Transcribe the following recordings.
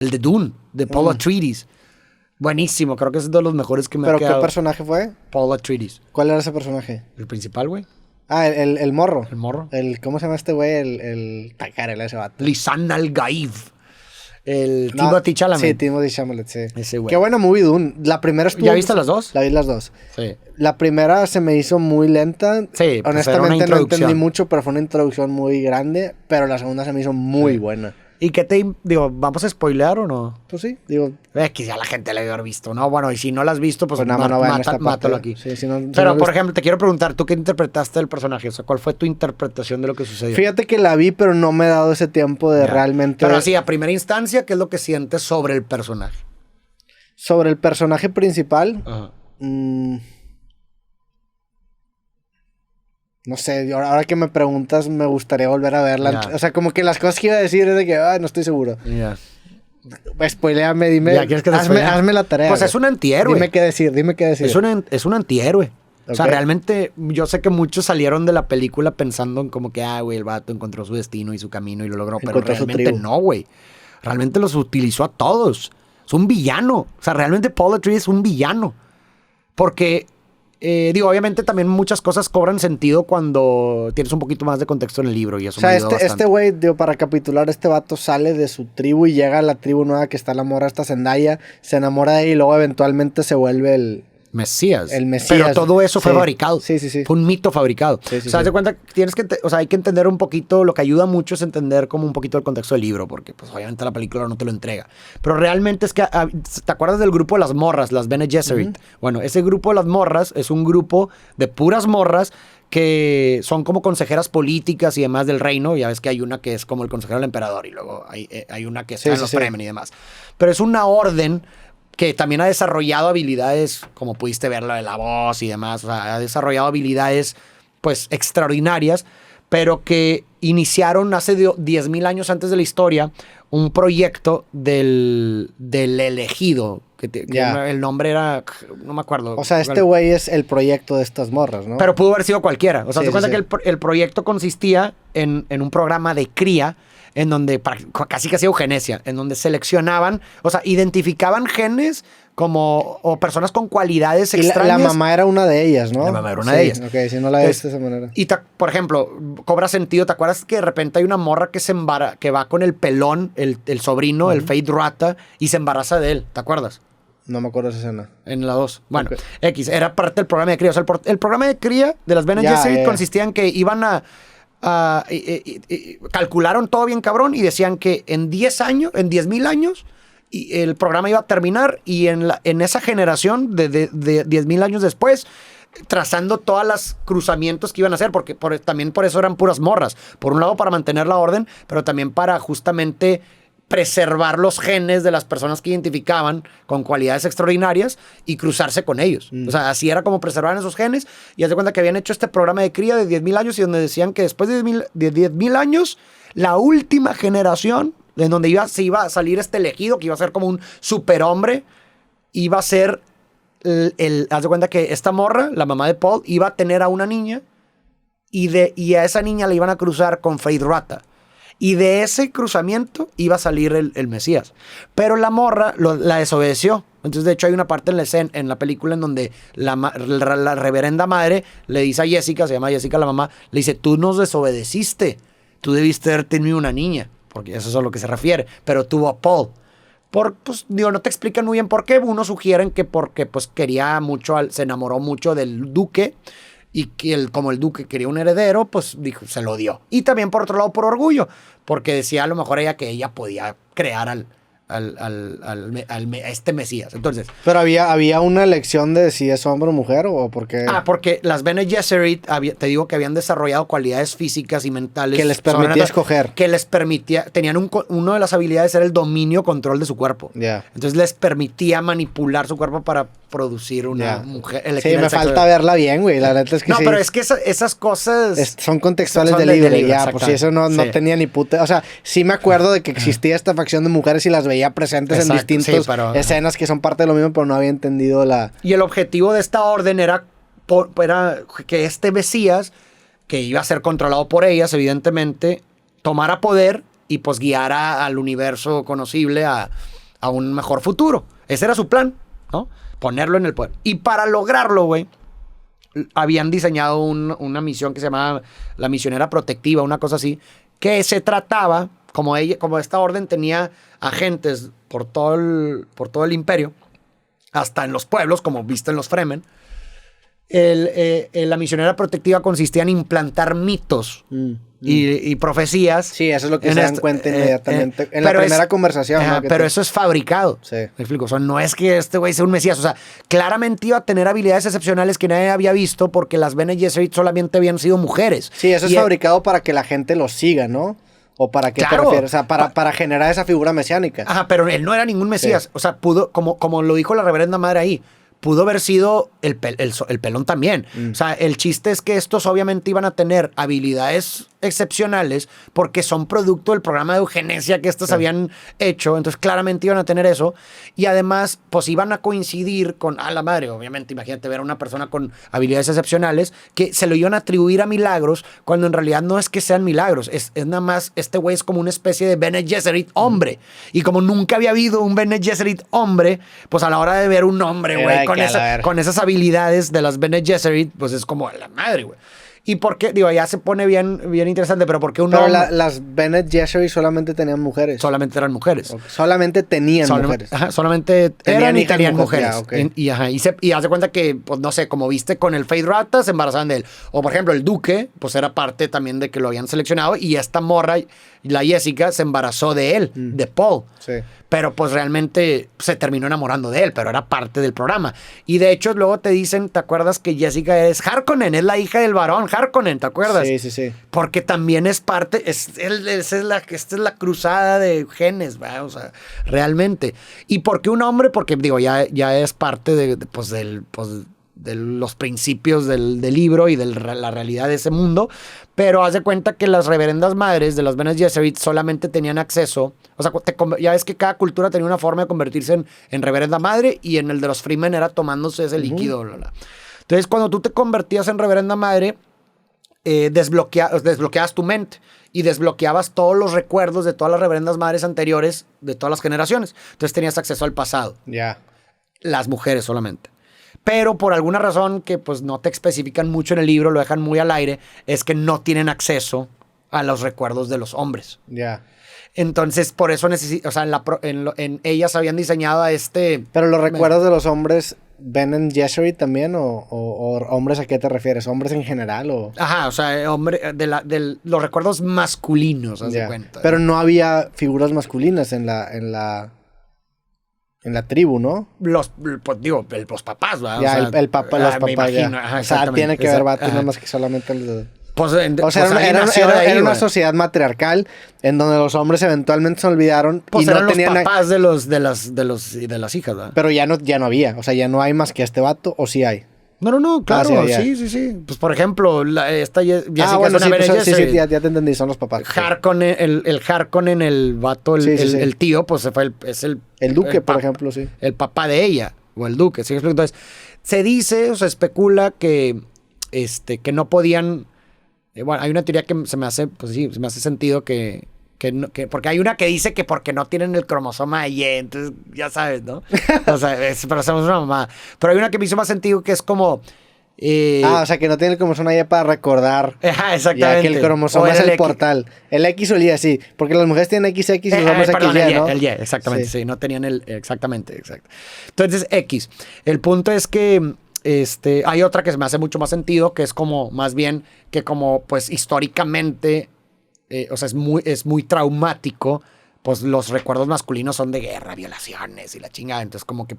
El de Dune, de Paul Atreides. Buenísimo, creo que es de los mejores que me ha quedado. ¿Pero qué personaje fue? Paul Atreides. ¿Cuál era ese personaje? El principal, güey. Ah, el morro. El morro. ¿Cómo se llama este güey? El Tacarela, ese vato. Lisan Al-Gaib. El Timothée Chalamet. Sí, Timothée Chalamet, sí. Ese güey. Qué buena movie, Dune. La primera estuvo... ¿Ya viste las dos? La vi las dos. Sí. La primera se me hizo muy lenta. Sí, pues honestamente no entendí mucho, pero fue una introducción muy grande. Pero la segunda se me hizo muy buena. ¿Y qué vamos a spoilear o no? Pues sí, digo... Que ya la gente la debe haber visto, ¿no? Bueno, y si no la has visto, pues nada más mátalo aquí. Sí, pero, por ejemplo, te quiero preguntar, ¿tú qué interpretaste del personaje? O sea, ¿cuál fue tu interpretación de lo que sucedió? Fíjate que la vi, pero no me he dado ese tiempo de realmente... Pero así, a primera instancia, ¿qué es lo que sientes sobre el personaje? Sobre el personaje principal... Ajá. No sé, ahora que me preguntas, me gustaría volver a verla. Yeah. O sea, como que las cosas que iba a decir es de que, no estoy seguro. Ya. Spoiléame, dime. Ya, ¿quieres que te hazme la tarea. Pues es un antihéroe. Dime qué decir. Es un antihéroe. Okay. O sea, realmente, yo sé que muchos salieron de la película pensando en como que, güey, el vato encontró su destino y su camino y lo logró. Pero realmente no, güey. Realmente los utilizó a todos. Es un villano. O sea, realmente Paul Atreides es un villano. Porque... obviamente también muchas cosas cobran sentido cuando tienes un poquito más de contexto en el libro y eso. O sea, este güey, para recapitular, este vato sale de su tribu y llega a la tribu nueva que está la morra esta Zendaya, se enamora de ella y luego eventualmente se vuelve el Mesías. Mesías. Pero todo eso fue fabricado. Sí. Fue un mito fabricado. O sea, haz de cuenta, hay que entender un poquito, lo que ayuda mucho es entender como un poquito el contexto del libro, porque pues obviamente la película no te lo entrega. Pero realmente es que, ¿te acuerdas del grupo de las morras, las Bene Gesserit? Bueno, ese grupo de las morras es un grupo de puras morras que son como consejeras políticas y demás del reino. Ya ves que hay una que es como el consejero del emperador y luego hay una que está en los Fremen y demás. Pero es una orden que también ha desarrollado habilidades, como pudiste ver, la de la voz y demás. O sea, ha desarrollado habilidades, pues, extraordinarias, pero que iniciaron hace 10,000 años antes de la historia un proyecto del elegido. El nombre era... No me acuerdo. O sea, este güey es el proyecto de estas morras, ¿no? Pero pudo haber sido cualquiera. O sea, te cuenta que el proyecto consistía en un programa de cría en donde casi eugenesia, en donde seleccionaban, o sea, identificaban genes o personas con cualidades extrañas. La mamá era una de ellas, ¿no? La mamá era una de ellas. Ok, si no la ves de esa manera. Y por ejemplo, cobra sentido, ¿te acuerdas que de repente hay una morra que va con el pelón, el sobrino, el Fade Rata, y se embaraza de él? ¿Te acuerdas? No me acuerdo de esa escena. En la 2. Bueno, era parte del programa de cría. O sea, el programa de cría de las Bene Gesserit consistía en que iban calcularon todo bien cabrón y decían que en 10,000 años, y el programa iba a terminar y en esa generación de 10,000 años después, trazando todas las cruzamientos que iban a hacer, porque también por eso eran puras morras. Por un lado para mantener la orden, pero también para justamente preservar los genes de las personas que identificaban con cualidades extraordinarias y cruzarse con ellos. O sea, así era como preservaban esos genes. Y haz de cuenta que habían hecho este programa de cría de 10,000 años y donde decían que después de 10,000 años, la última generación, en donde se iba a salir este elegido, que iba a ser como un superhombre, iba a ser haz de cuenta que esta morra, la mamá de Paul, iba a tener a una niña y a esa niña la iban a cruzar con Fade Rata. Y de ese cruzamiento iba a salir el Mesías. Pero la morra la desobedeció. Entonces, de hecho, hay una parte en la película en donde la reverenda madre le dice a Jessica, se llama Jessica la mamá, le dice, tú nos desobedeciste. Tú debiste haber tenido una niña. Porque eso es a lo que se refiere. Pero tuvo a Paul. Pues, no te explican muy bien por qué. Unos sugieren que porque pues, quería mucho, se enamoró mucho del duque. Y que como el duque quería un heredero, pues dijo, se lo dio. Y también por otro lado por orgullo, porque decía a lo mejor ella que ella podía crear a este Mesías. Entonces, pero había una elección de si es hombre o mujer o por qué. Porque las Bene Gesserit, te digo que habían desarrollado cualidades físicas y mentales que les permitía escoger. Que les permitía, tenían una de las habilidades era el dominio, control de su cuerpo. Entonces les permitía manipular su cuerpo para producir una mujer. Sí, me falta verla bien, güey. La neta es que no, pero es que esas cosas son contextuales del libro. Pues si eso no tenía ni puta. O sea, sí me acuerdo de que existía esta facción de mujeres y las veía presentes en distintas escenas que son parte de lo mismo, pero no había entendido la... Y el objetivo de esta orden era que este Mesías, que iba a ser controlado por ellas, evidentemente, tomara poder y pues guiar al universo conocible a un mejor futuro. Ese era su plan, ¿no? Ponerlo en el poder. Y para lograrlo, güey, habían diseñado una misión que se llamaba la misionera protectiva, una cosa así, que se trataba, como esta orden tenía agentes por todo el imperio, hasta en los pueblos, como viste en los Fremen, la misionera protectiva consistía en implantar mitos y profecías. Sí, eso es lo que se dan cuenta inmediatamente. En la primera conversación. ¿No? Pero eso es fabricado. Sí. Me explico. O sea, no es que este güey sea un mesías. O sea, claramente iba a tener habilidades excepcionales que nadie había visto porque las Bene Gesserit solamente habían sido mujeres. Sí, eso es fabricado para que la gente lo siga, ¿no? ¿O para qué te refieres? O sea, para generar esa figura mesiánica. Ajá, pero él no era ningún mesías. Sí. O sea, pudo, como lo dijo la reverenda madre ahí, pudo haber sido el pelón también. O sea, el chiste es que estos obviamente iban a tener habilidades excepcionales porque son producto del programa de eugenesia que estos habían hecho. Entonces, claramente iban a tener eso. Y además, pues iban a coincidir con, la madre, obviamente, imagínate ver a una persona con habilidades excepcionales que se lo iban a atribuir a milagros cuando en realidad no es que sean milagros. Es nada más, este güey es como una especie de Bene Gesserit hombre. Y como nunca había habido un Bene Gesserit hombre, pues a la hora de ver un hombre, güey, con esas habilidades de las Bene Gesserit, pues es como a la madre, güey. ¿Y por qué? Digo, ya se pone bien interesante, pero ¿por qué un hombre? Las Bene Gesserit solamente tenían mujeres. Solamente eran mujeres. Okay. Solamente tenían mujeres. Ajá, solamente tenían mujeres. Ya, okay. Y haz de cuenta que, pues no sé, como viste con el Fade Rata, se embarazaban de él. O por ejemplo, el Duque, pues era parte también de que lo habían seleccionado. Y esta morra, la Jessica, se embarazó de él, de Paul. Sí. Pero pues realmente se terminó enamorando de él, pero era parte del programa. Y de hecho luego te dicen, ¿te acuerdas que Jessica es Harkonnen? Es la hija del varón Harkonnen, ¿te acuerdas? Sí. Porque también es parte, esta es la cruzada de genes, ¿verdad? O sea, realmente. ¿Y por qué un hombre? Porque digo, ya es parte de los principios del libro y de la realidad de ese mundo, pero haz de cuenta que las reverendas madres de las Bene Gesserit solamente tenían acceso, o sea, ya ves que cada cultura tenía una forma de convertirse en reverenda madre y en el de los Fremen era tomándose ese líquido. Entonces, cuando tú te convertías en reverenda madre, desbloqueabas tu mente y desbloqueabas todos los recuerdos de todas las reverendas madres anteriores de todas las generaciones. Entonces tenías acceso al pasado. Ya. Las mujeres solamente. Pero por alguna razón que pues no te especifican mucho en el libro, lo dejan muy al aire, es que no tienen acceso a los recuerdos de los hombres. Ya. Entonces, por eso o sea, en ellas habían diseñado a este... Pero los recuerdos de los hombres, ¿Bene Gesserit también? ¿O hombres a qué te refieres? ¿Hombres en general? O... Ajá, o sea, los recuerdos masculinos, haz de cuenta. Pero no había figuras masculinas en la tribu, ¿no? Los papás, ¿verdad? Ya, o sea, los papás, imagino, ajá, o sea, tiene que haber vatos, nada más que solamente el de... O sea, era una sociedad matriarcal en donde los hombres eventualmente se olvidaron y no eran tenían los papás de las hijas, ¿verdad? Pero ya no había, o sea, ya no hay más que este vato, ¿o sí hay? No, claro, sí. Pues por ejemplo, esta Jessica bueno, es una Bene Gesserit. Sí, ya te entendí, son los papás. Harkonnen, el Harkonnen, el vato, el tío, pues es el Duque, por ejemplo, sí. El papá de ella, o el Duque, ¿sí? Entonces, se dice, o se especula que no podían... bueno, hay una teoría que se me hace sentido que porque hay una que dice que porque no tienen el cromosoma Y, entonces ya sabes, ¿no? O sea, pero hacemos una mamada. Pero hay una que me hizo más sentido que es como... o sea, que no tienen el cromosoma Y para recordar. Exactamente. Ya que el cromosoma es el portal. El X o el Y, sí. Porque las mujeres tienen XX y los hombres XY, ¿no? El Y, exactamente, sí. No tenían exactamente. Entonces, X. El punto es que... hay otra que se me hace mucho más sentido, que es como, más bien, que como, pues, históricamente, o sea, es muy traumático, pues, los recuerdos masculinos son de guerra, violaciones y la chingada, entonces como que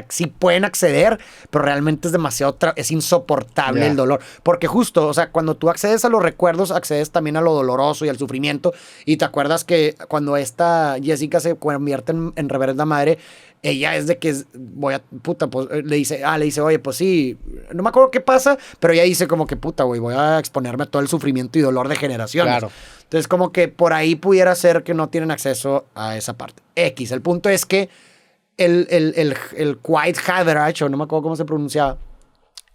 sí pueden acceder, pero realmente es demasiado, es insoportable el dolor, porque justo, o sea, cuando tú accedes a los recuerdos, accedes también a lo doloroso y al sufrimiento, y te acuerdas que cuando esta Jessica se convierte en reverenda madre, ella es de que le dice, oye, pues sí, no me acuerdo qué pasa, pero ella dice como que puta, güey, voy a exponerme a todo el sufrimiento y dolor de generaciones. Claro. Entonces como que por ahí pudiera ser que no tienen acceso a esa parte. X, el punto es que el Quiet Haderach, o no me acuerdo cómo se pronunciaba,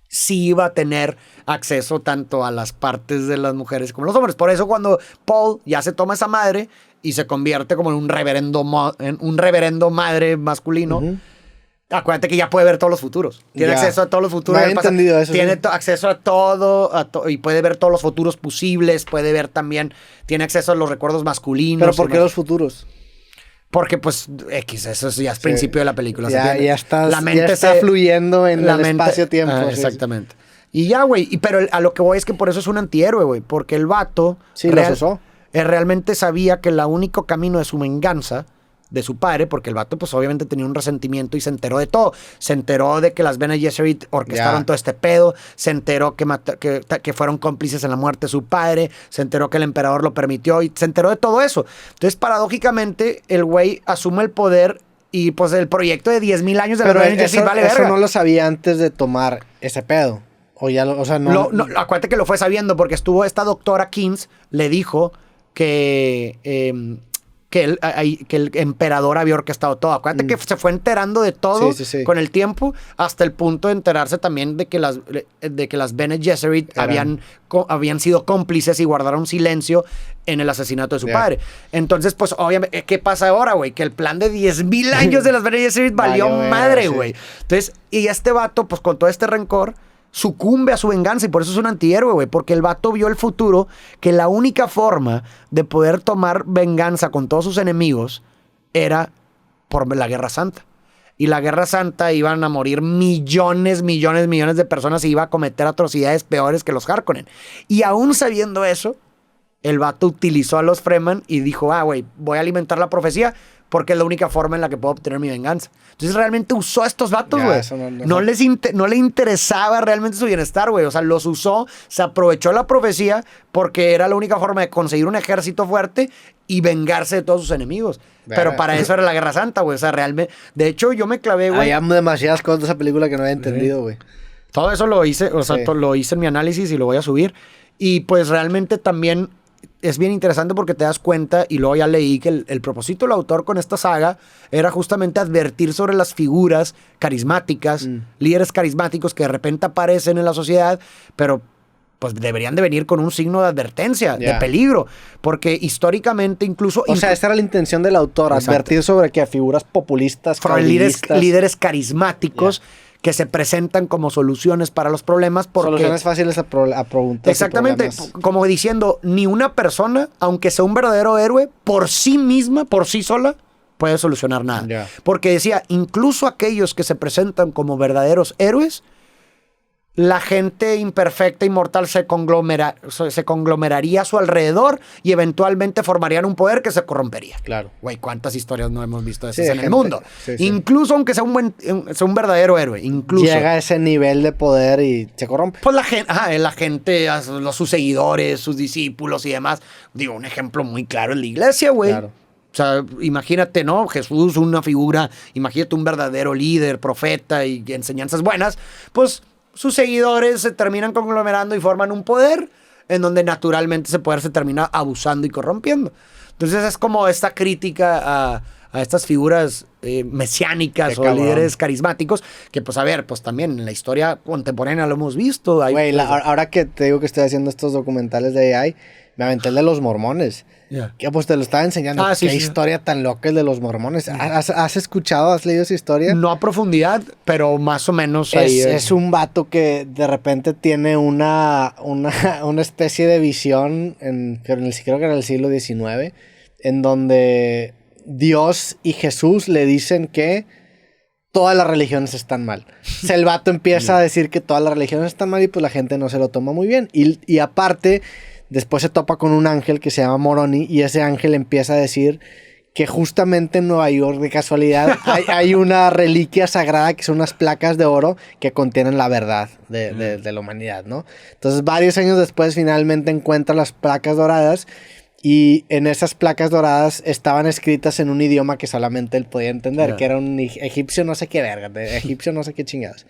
sí iba a tener acceso tanto a las partes de las mujeres como los hombres. Por eso cuando Paul ya se toma esa madre y se convierte como en un reverendo madre masculino, acuérdate que ya puede ver todos los futuros. Tiene acceso a todos los futuros. No había entendido eso. Tiene acceso a todo, y puede ver todos los futuros posibles. Puede ver también, tiene acceso a los recuerdos masculinos. ¿Pero por qué los futuros? Porque, pues, eso ya es principio de la película. Ya está fluyendo en el espacio-tiempo. Exactamente. Y ya, güey. Pero a lo que voy es que por eso es un antihéroe, güey. Porque el vato los usó. Realmente sabía que el único camino de su venganza de su padre, porque el vato pues obviamente tenía un resentimiento y se enteró de todo. Se enteró de que las Bene Gesserit orquestaron todo este pedo, se enteró que fueron cómplices en la muerte de su padre, se enteró que el emperador lo permitió y se enteró de todo eso. Entonces, paradójicamente, el güey asume el poder y pues el proyecto de 10,000 años de las Bene Gesserit vale verga. Eso no lo sabía antes de tomar ese pedo. Acuérdate que lo fue sabiendo porque esta doctora Kings le dijo que el emperador había orquestado todo. Acuérdate que se fue enterando de todo con el tiempo, hasta el punto de enterarse también de que las Bene Gesserit habían sido cómplices y guardaron silencio en el asesinato de su padre. Entonces, pues, obviamente, ¿qué pasa ahora, güey? Que el plan de 10,000 años de las Bene Gesserit valió madre, güey. Entonces, y este vato, pues, con todo este rencor, sucumbe a su venganza y por eso es un antihéroe, güey, porque el vato vio el futuro, que la única forma de poder tomar venganza con todos sus enemigos era por la Guerra Santa. Y la Guerra Santa iban a morir millones de personas y iba a cometer atrocidades peores que los Harkonnen. Y aún sabiendo eso, el vato utilizó a los Fremen y dijo, güey, voy a alimentar la profecía porque es la única forma en la que puedo obtener mi venganza. Entonces realmente usó a estos vatos, güey. No le interesaba realmente su bienestar, güey. O sea, los usó, se aprovechó la profecía porque era la única forma de conseguir un ejército fuerte y vengarse de todos sus enemigos. Pero para eso era la Guerra Santa, güey. O sea, realmente... De hecho, yo me clavé, güey. Hay demasiadas cosas de esa película que no había entendido, güey. Todo eso lo hice, o sea, lo hice en mi análisis y lo voy a subir. Y pues realmente también... Es bien interesante porque te das cuenta, y luego ya leí que el propósito del autor con esta saga era justamente advertir sobre las figuras carismáticas, líderes carismáticos que de repente aparecen en la sociedad, pero pues deberían de venir con un signo de advertencia, de peligro, porque históricamente incluso... O sea, esa era la intención del autor, advertir sobre que a figuras populistas, líderes carismáticos... que se presentan como soluciones para los problemas. Soluciones fáciles a preguntar. Exactamente, como diciendo, ni una persona, aunque sea un verdadero héroe, por sí misma, por sí sola, puede solucionar nada. Porque decía, incluso aquellos que se presentan como verdaderos héroes, la gente imperfecta y mortal se conglomeraría a su alrededor y eventualmente formarían un poder que se corrompería. Claro. Güey, ¿cuántas historias no hemos visto de esas en el mundo? Incluso aunque sea un verdadero héroe, incluso. Llega a ese nivel de poder y se corrompe. Pues la gente, sus seguidores, sus discípulos y demás. Digo, un ejemplo muy claro es la iglesia, güey. Claro. O sea, imagínate, ¿no? Jesús, una figura, imagínate un verdadero líder, profeta y enseñanzas buenas, pues... sus seguidores se terminan conglomerando y forman un poder en donde naturalmente ese poder se termina abusando y corrompiendo. Entonces es como esta crítica a estas figuras mesiánicas o líderes carismáticos que, pues, a ver, pues también en la historia contemporánea lo hemos visto. Güey, ahora que te digo que estoy haciendo estos documentales de AI, me aventé el de los mormones. Que pues te lo estaba enseñando. Qué historia tan loca el de los mormones. ¿Has escuchado, has leído esa historia? No a profundidad, pero más o menos ahí. Es un vato que de repente tiene una especie de visión, creo que era el siglo XIX, en donde Dios y Jesús le dicen que todas las religiones están mal. O sea, el vato empieza a decir que todas las religiones están mal y pues la gente no se lo toma muy bien. Y aparte... Después se topa con un ángel que se llama Moroni y ese ángel empieza a decir que justamente en Nueva York, de casualidad, hay una reliquia sagrada que son unas placas de oro que contienen la verdad de la humanidad, ¿no? Entonces, varios años después, finalmente encuentra las placas doradas y en esas placas doradas estaban escritas en un idioma que solamente él podía entender, que era un egipcio no sé qué verga, egipcio no sé qué chingados.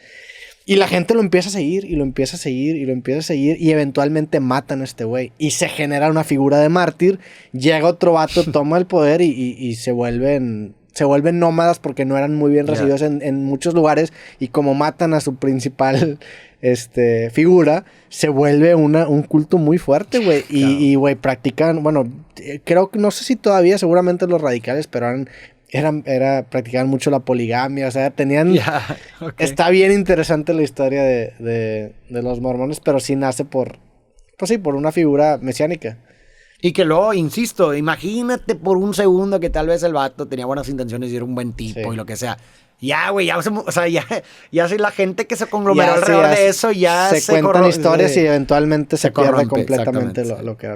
Y la gente lo empieza a seguir, y lo empieza a seguir, y lo empieza a seguir, y eventualmente matan a este güey. Y se genera una figura de mártir, llega otro vato, toma el poder y se vuelven se vuelven nómadas porque no eran muy bien recibidos en muchos lugares, y como matan a su principal figura, se vuelve un culto muy fuerte, güey. Y, güey, practican, bueno, creo que, no sé si todavía, seguramente los radicales, pero practicaban mucho la poligamia, o sea, tenían... Está bien interesante la historia de los mormones, pero sí nace por una figura mesiánica. Y que luego, insisto, imagínate por un segundo que tal vez el vato tenía buenas intenciones y era un buen tipo y lo que sea. Ya, güey, o sea, ya si la gente que se conglomeró alrededor de eso ya se cuentan historias y eventualmente se pierde completamente lo que era.